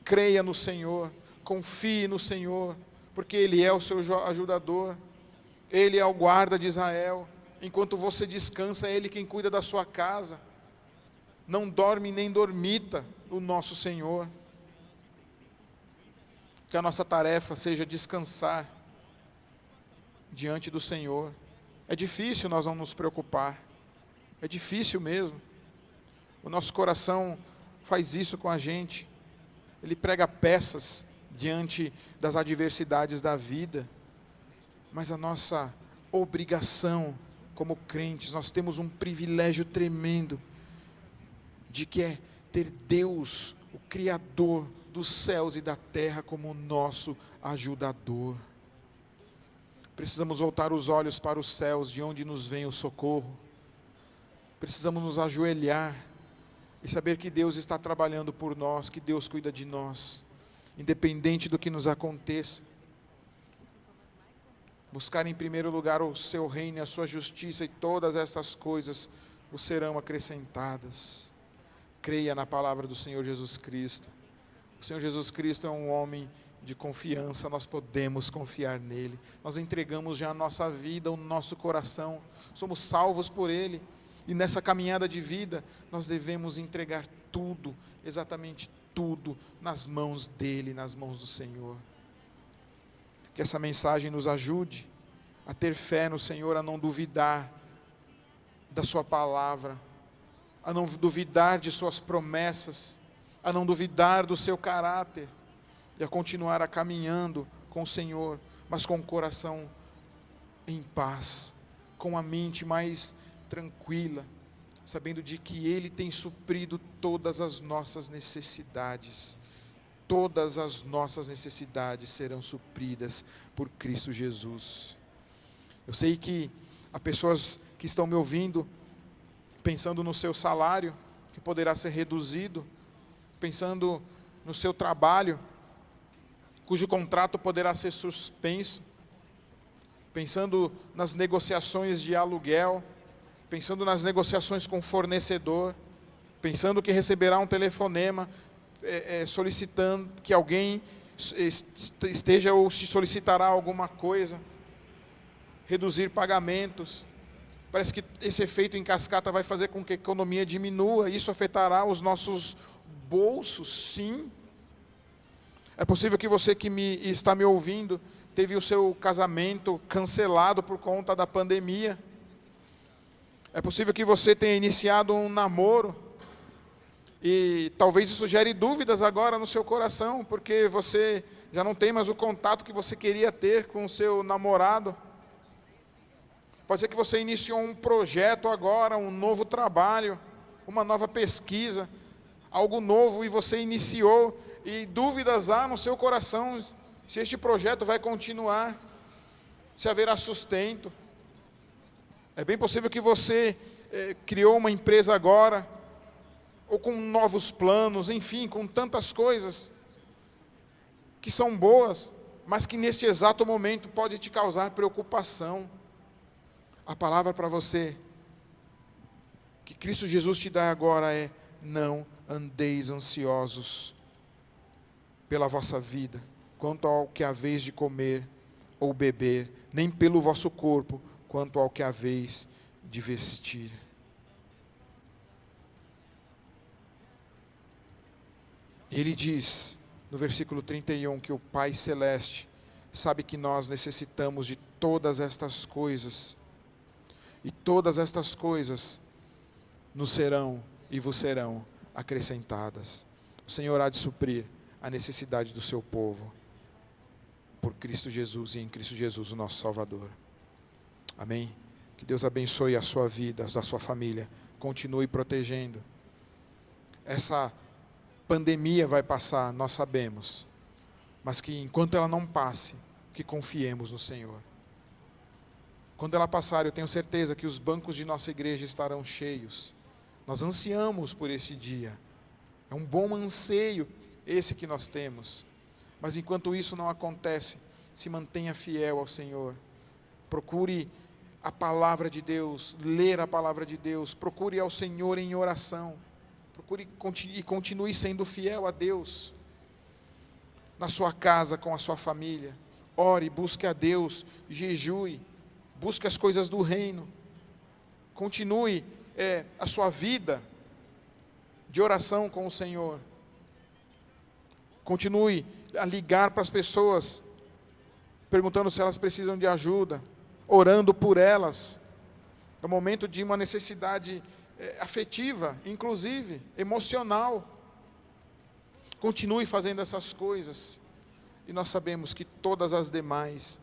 creia no Senhor, confie no Senhor, porque Ele é o seu ajudador. Ele é o guarda de Israel. Enquanto você descansa, é Ele quem cuida da sua casa. Não dorme nem dormita o nosso Senhor. Que a nossa tarefa seja descansar diante do Senhor. É difícil nós não nos preocupar. É difícil mesmo. O nosso coração faz isso com a gente. Ele prega peças diante das adversidades da vida. Mas a nossa obrigação como crentes, nós temos um privilégio tremendo de que é ter Deus, o Criador dos céus e da terra, como nosso ajudador. Precisamos voltar os olhos para os céus, de onde nos vem o socorro. Precisamos nos ajoelhar e saber que Deus está trabalhando por nós, que Deus cuida de nós, independente do que nos aconteça. Buscar em primeiro lugar o seu reino e a sua justiça, e todas essas coisas vos serão acrescentadas. Creia na palavra do Senhor Jesus Cristo. O Senhor Jesus Cristo é um homem de confiança, nós podemos confiar nele. Nós entregamos já a nossa vida, o nosso coração, somos salvos por ele. E nessa caminhada de vida, nós devemos entregar tudo, exatamente tudo, nas mãos dele, nas mãos do Senhor. Que essa mensagem nos ajude a ter fé no Senhor, a não duvidar da sua palavra, a não duvidar de suas promessas, a não duvidar do seu caráter, e a continuar a caminhando com o Senhor, mas com o coração em paz, com a mente mais tranquila, sabendo de que Ele tem suprido todas as nossas necessidades. Todas as nossas necessidades serão supridas por Cristo Jesus. Eu sei que há pessoas que estão me ouvindo, pensando no seu salário, que poderá ser reduzido, pensando no seu trabalho, cujo contrato poderá ser suspenso, pensando nas negociações de aluguel, pensando nas negociações com o fornecedor, pensando que receberá um telefonema, solicitando que alguém esteja ou se solicitará alguma coisa, reduzir pagamentos. Parece que esse efeito em cascata vai fazer com que a economia diminua, isso afetará os nossos bolsos, sim. É possível que você que está me ouvindo, teve o seu casamento cancelado por conta da pandemia. É possível que você tenha iniciado um namoro, e talvez isso gere dúvidas agora no seu coração, porque você já não tem mais o contato que você queria ter com o seu namorado. Pode ser que você iniciou um projeto agora, um novo trabalho, uma nova pesquisa, algo novo, e você iniciou, e dúvidas há no seu coração, se este projeto vai continuar, se haverá sustento. É bem possível que você criou uma empresa agora, ou com novos planos, enfim, com tantas coisas que são boas, mas que neste exato momento pode te causar preocupação. A palavra para você, que Cristo Jesus te dá agora é: não andeis ansiosos pela vossa vida, quanto ao que haveis de comer ou beber, nem pelo vosso corpo, quanto ao que haveis de vestir. Ele diz, no versículo 31, que o Pai Celeste sabe que nós necessitamos de todas estas coisas, e todas estas coisas nos serão e vos serão acrescentadas. O Senhor há de suprir a necessidade do seu povo, por Cristo Jesus e em Cristo Jesus, o nosso Salvador. Amém? Que Deus abençoe a sua vida, a sua família, continue protegendo. Essa pandemia vai passar, nós sabemos, mas que enquanto ela não passe, que confiemos no Senhor. Quando ela passar, eu tenho certeza que os bancos de nossa igreja estarão cheios. Nós ansiamos por esse dia, é um bom anseio esse que nós temos, mas enquanto isso não acontece, se mantenha fiel ao Senhor, procure a palavra de Deus, ler a palavra de Deus, procure ao Senhor em oração, procure e continue sendo fiel a Deus, na sua casa, com a sua família, ore, busque a Deus, jejue, Busque as coisas do reino. Continue a sua vida de oração com o Senhor. Continue a ligar para as pessoas, perguntando se elas precisam de ajuda, orando por elas. É um momento de uma necessidade afetiva, inclusive emocional. Continue fazendo essas coisas, e nós sabemos que todas as demais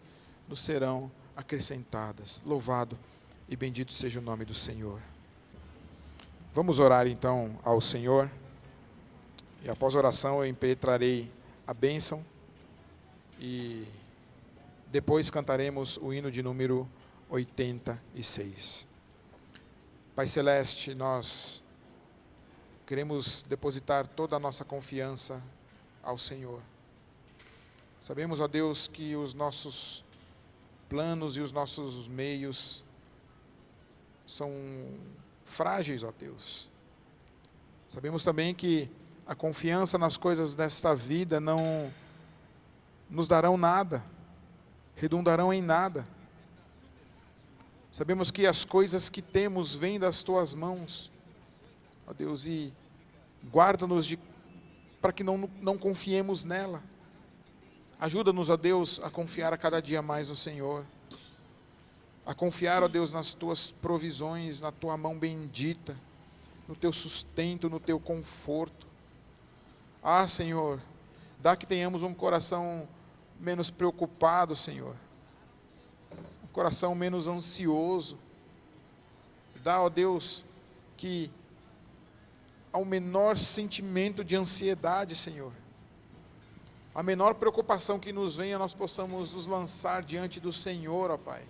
nos serão acrescentadas. Louvado e bendito seja o nome do Senhor. Vamos orar então ao Senhor, e após a oração eu impetrarei a bênção, e depois cantaremos o hino de número 86. Pai Celeste, nós queremos depositar toda a nossa confiança ao Senhor. Sabemos, ó Deus, que os nossos planos e os nossos meios são frágeis, ó Deus. Sabemos também que a confiança nas coisas desta vida não nos darão nada, redundarão em nada. Sabemos que as coisas que temos vêm das Tuas mãos, ó Deus, e guarda-nos para que não confiemos nela. Ajuda-nos, ó Deus, a confiar a cada dia mais no Senhor, a confiar, ó Deus, nas Tuas provisões, na Tua mão bendita, no Teu sustento, no Teu conforto. Ah, Senhor, dá que tenhamos um coração menos preocupado, Senhor, um coração menos ansioso. Dá, ó Deus, que ao menor sentimento de ansiedade, Senhor, a menor preocupação que nos venha, nós possamos nos lançar diante do Senhor, ó Pai,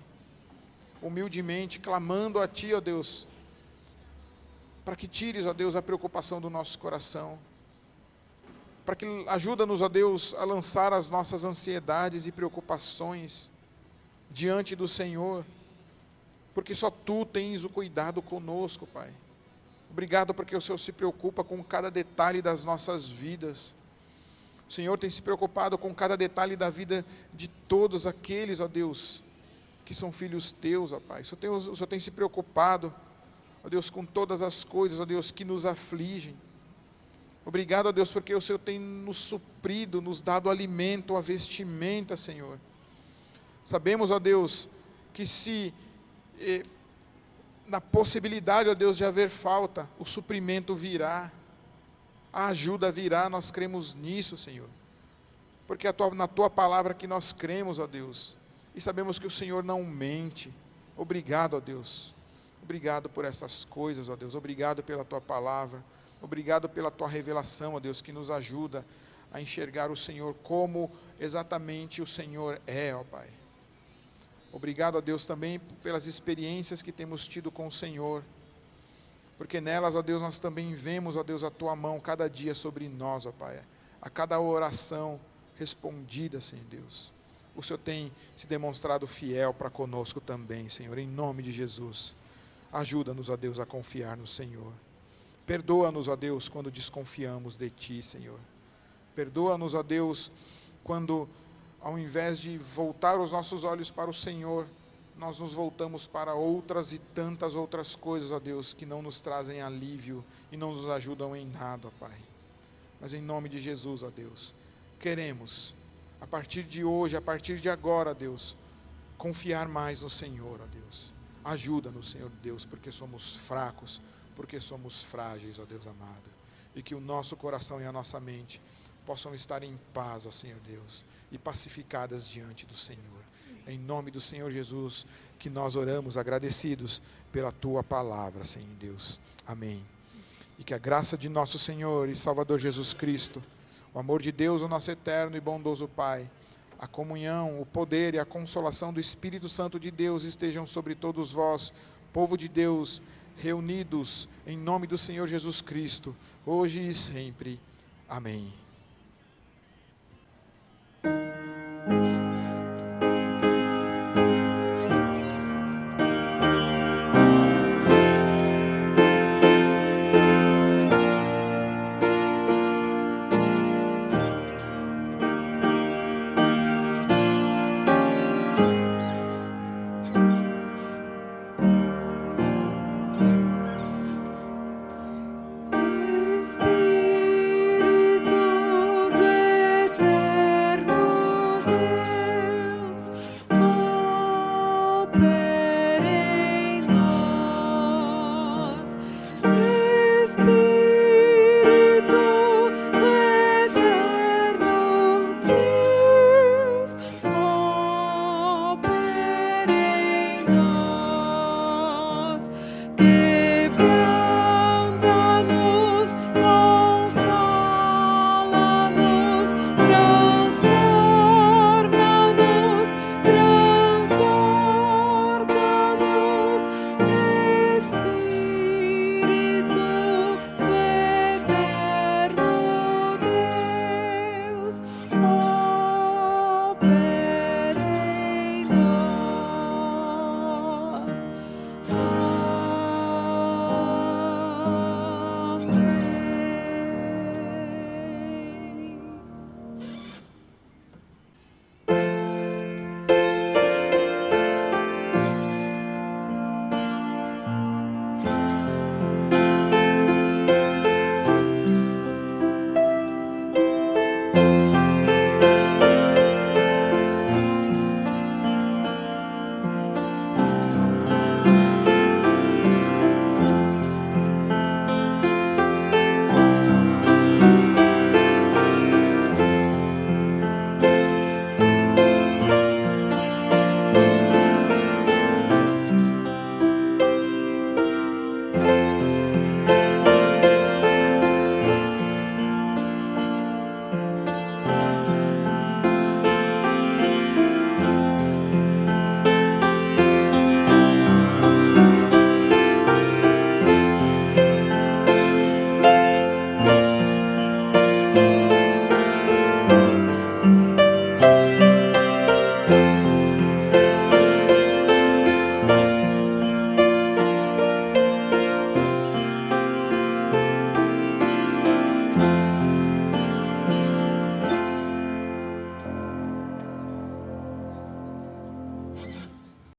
humildemente, clamando a Ti, ó Deus, para que tires, ó Deus, a preocupação do nosso coração, para que ajuda-nos, ó Deus, a lançar as nossas ansiedades e preocupações diante do Senhor, porque só Tu tens o cuidado conosco, Pai. Obrigado porque o Senhor se preocupa com cada detalhe das nossas vidas. O Senhor tem se preocupado com cada detalhe da vida de todos aqueles, ó Deus, que são filhos Teus, ó Pai. O Senhor tem se preocupado, ó Deus, com todas as coisas, ó Deus, que nos afligem. Obrigado, ó Deus, porque o Senhor tem nos suprido, nos dado alimento, a vestimenta, Senhor. Sabemos, ó Deus, que se na possibilidade, ó Deus, de haver falta, o suprimento virá, a ajuda virá, nós cremos nisso, Senhor, porque na Tua palavra que nós cremos, ó Deus, e sabemos que o Senhor não mente. Obrigado, ó Deus, obrigado por essas coisas, ó Deus, obrigado pela Tua palavra, obrigado pela Tua revelação, ó Deus, que nos ajuda a enxergar o Senhor como exatamente o Senhor é, ó Pai. Obrigado, ó Deus, também pelas experiências que temos tido com o Senhor, porque nelas, ó Deus, nós também vemos, ó Deus, a Tua mão cada dia sobre nós, ó Pai, a cada oração respondida, Senhor Deus. O Senhor tem se demonstrado fiel para conosco também, Senhor, em nome de Jesus. Ajuda-nos, ó Deus, a confiar no Senhor. Perdoa-nos, ó Deus, quando desconfiamos de Ti, Senhor. Perdoa-nos, ó Deus, quando ao invés de voltar os nossos olhos para o Senhor, nós nos voltamos para outras e tantas outras coisas, ó Deus, que não nos trazem alívio e não nos ajudam em nada, ó Pai. Mas em nome de Jesus, ó Deus, queremos, a partir de hoje, a partir de agora, ó Deus, confiar mais no Senhor, ó Deus. Ajuda-nos, Senhor Deus, porque somos fracos, porque somos frágeis, ó Deus amado. E que o nosso coração e a nossa mente possam estar em paz, ó Senhor Deus, e pacificadas diante do Senhor. Em nome do Senhor Jesus, que nós oramos agradecidos pela Tua palavra, Senhor Deus. Amém. E que a graça de nosso Senhor e Salvador Jesus Cristo, o amor de Deus, o nosso eterno e bondoso Pai, a comunhão, o poder e a consolação do Espírito Santo de Deus estejam sobre todos vós, povo de Deus, reunidos em nome do Senhor Jesus Cristo, hoje e sempre. Amém. que